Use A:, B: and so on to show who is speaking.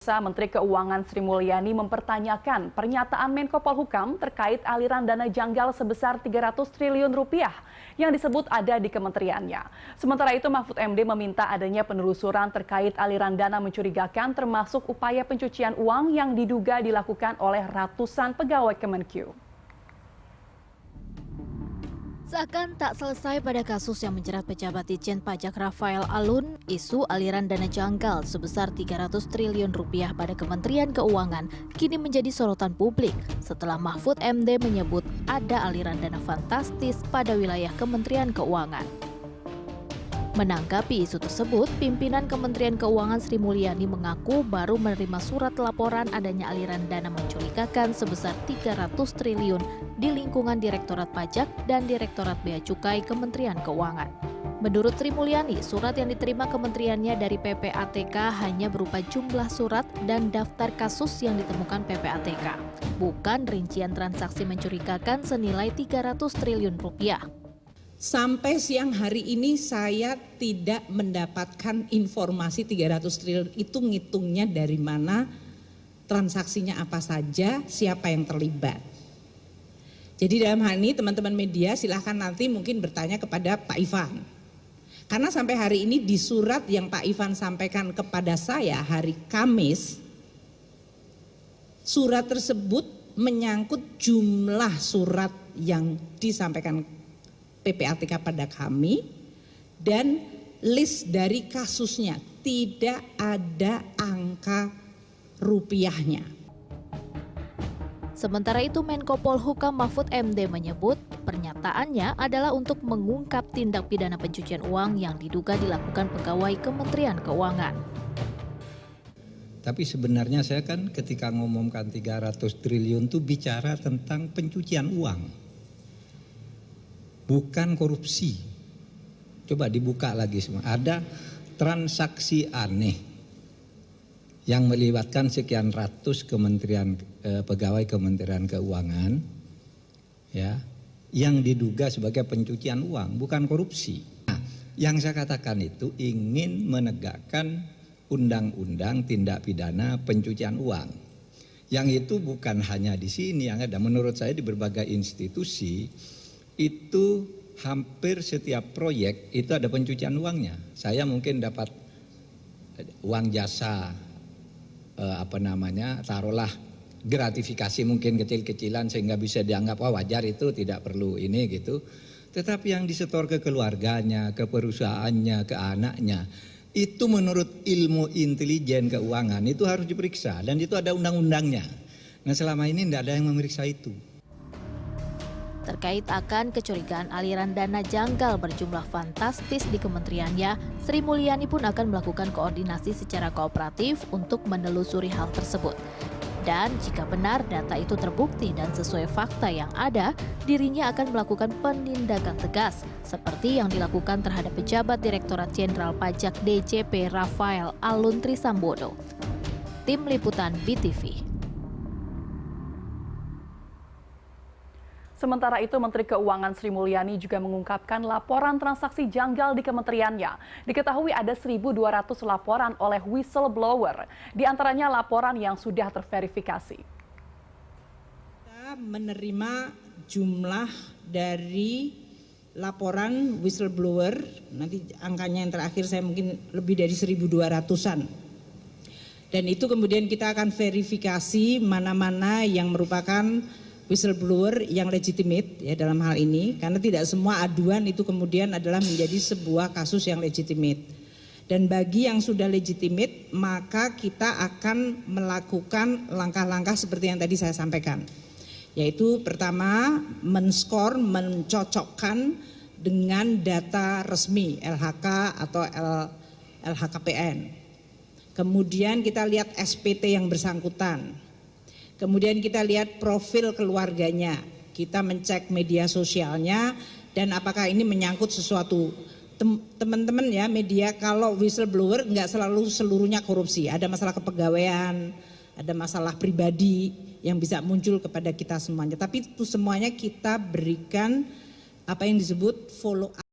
A: Menteri Keuangan Sri Mulyani mempertanyakan pernyataan Menko Polhukam terkait aliran dana janggal sebesar 300 triliun rupiah yang disebut ada di kementeriannya. Sementara itu Mahfud MD meminta adanya penelusuran terkait aliran dana mencurigakan termasuk upaya pencucian uang yang diduga dilakukan oleh ratusan pegawai Kemenkeu.
B: Seakan tak selesai pada kasus yang menjerat pejabat Ditjen Pajak Rafael Alun, isu aliran dana janggal sebesar 300 triliun rupiah pada Kementerian Keuangan kini menjadi sorotan publik setelah Mahfud MD menyebut ada aliran dana fantastis pada wilayah Kementerian Keuangan. Menanggapi isu tersebut, pimpinan Kementerian Keuangan Sri Mulyani mengaku baru menerima surat laporan adanya aliran dana mencurigakan sebesar 300 triliun di lingkungan Direktorat Pajak dan Direktorat Bea Cukai Kementerian Keuangan. Menurut Sri Mulyani, surat yang diterima kementeriannya dari PPATK hanya berupa jumlah surat dan daftar kasus yang ditemukan PPATK, bukan rincian transaksi mencurigakan senilai 300 triliun rupiah.
C: Sampai siang hari ini saya tidak mendapatkan informasi 300 triliun itu ngitungnya dari mana, transaksinya apa saja, siapa yang terlibat. Jadi dalam hal ini teman-teman media silahkan nanti mungkin bertanya kepada Pak Ivan. Karena sampai hari ini di surat yang Pak Ivan sampaikan kepada saya hari Kamis, surat tersebut menyangkut jumlah surat yang disampaikan PPATK pada kami dan list dari kasusnya, tidak ada angka rupiahnya.
B: Sementara itu Menko Polhukam Mahfud MD menyebut pernyataannya adalah untuk mengungkap tindak pidana pencucian uang yang diduga dilakukan pegawai Kementerian Keuangan.
D: Tapi sebenarnya saya kan ketika ngomongkan 300 triliun itu bicara tentang pencucian uang. Bukan korupsi. Coba dibuka lagi semua. Ada transaksi aneh yang melibatkan sekian ratus pegawai Kementerian Keuangan, ya, yang diduga sebagai pencucian uang, bukan korupsi. Nah, yang saya katakan itu ingin menegakkan undang-undang tindak pidana pencucian uang. Yang itu bukan hanya di sini, yang ada menurut saya di berbagai institusi. Itu hampir setiap proyek itu ada pencucian uangnya. Saya mungkin dapat uang jasa taruhlah gratifikasi mungkin kecil-kecilan sehingga bisa dianggap wajar, itu tidak perlu ini gitu. Tetapi yang disetor ke keluarganya, ke perusahaannya, ke anaknya, itu menurut ilmu intelijen keuangan itu harus diperiksa dan itu ada undang-undangnya. Nah selama ini tidak ada yang memeriksa itu.
B: Terkait akan kecurigaan aliran dana janggal berjumlah fantastis di kementeriannya, Sri Mulyani pun akan melakukan koordinasi secara kooperatif untuk menelusuri hal tersebut. Dan jika benar data itu terbukti dan sesuai fakta yang ada, dirinya akan melakukan penindakan tegas, seperti yang dilakukan terhadap pejabat Direktorat Jenderal Pajak DJP Rafael Alun Trisambodo. Tim Liputan BTV.
A: Sementara itu, Menteri Keuangan Sri Mulyani juga mengungkapkan laporan transaksi janggal di kementeriannya. Diketahui ada 1.200 laporan oleh whistleblower, di antaranya laporan yang sudah terverifikasi.
C: Kita menerima jumlah dari laporan whistleblower, nanti angkanya yang terakhir saya mungkin lebih dari 1.200-an. Dan itu kemudian kita akan verifikasi mana-mana yang merupakan whistleblower yang legitimate ya dalam hal ini, karena tidak semua aduan itu kemudian adalah menjadi sebuah kasus yang legitimate. Dan bagi yang sudah legitimate maka kita akan melakukan langkah-langkah seperti yang tadi saya sampaikan, yaitu pertama menskor, mencocokkan dengan data resmi LHK atau LHKPN. Kemudian kita lihat SPT yang bersangkutan. Kemudian kita lihat profil keluarganya, kita mencek media sosialnya dan apakah ini menyangkut sesuatu. Teman-teman ya media, kalau whistleblower nggak selalu seluruhnya korupsi, ada masalah kepegawaian, ada masalah pribadi yang bisa muncul kepada kita semuanya. Tapi itu semuanya kita berikan apa yang disebut follow up.